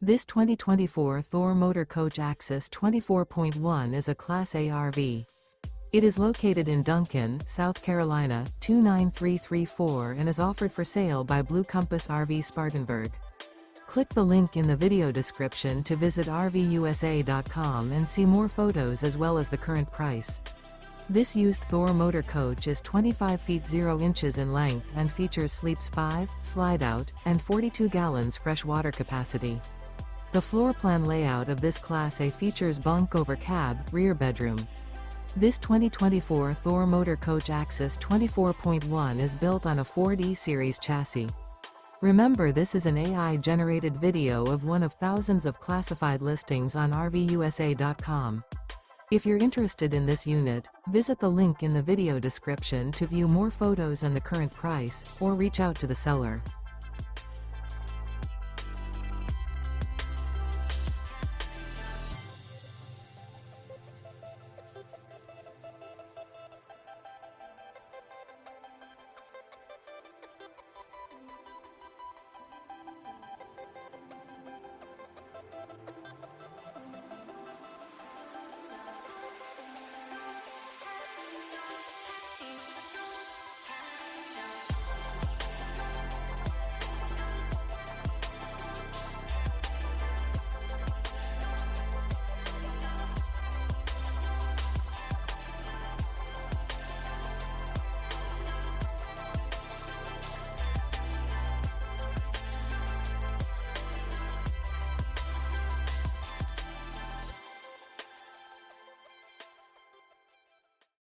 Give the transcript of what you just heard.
This 2024 Thor Motor Coach Axis 24.1 is a Class A RV. It is located in Duncan, South Carolina, 29334 and is offered for sale by Blue Compass RV Spartanburg. Click the link in the video description to visit RVUSA.com and see more photos as well as the current price. This used Thor Motor Coach is 25 feet 0 inches in length and features sleeps 5, Slideout, and 42 gallons fresh water capacity. The floor plan layout of this Class A features Bunk Over Cab, rear bedroom. This 2024 Thor Motor Coach Axis 24.1 is built on a Ford E-Series chassis. Remember, this is an AI-generated video of one of thousands of classified listings on RVUSA.com. If you're interested in this unit, visit the link in the video description to view more photos and the current price, or reach out to the seller.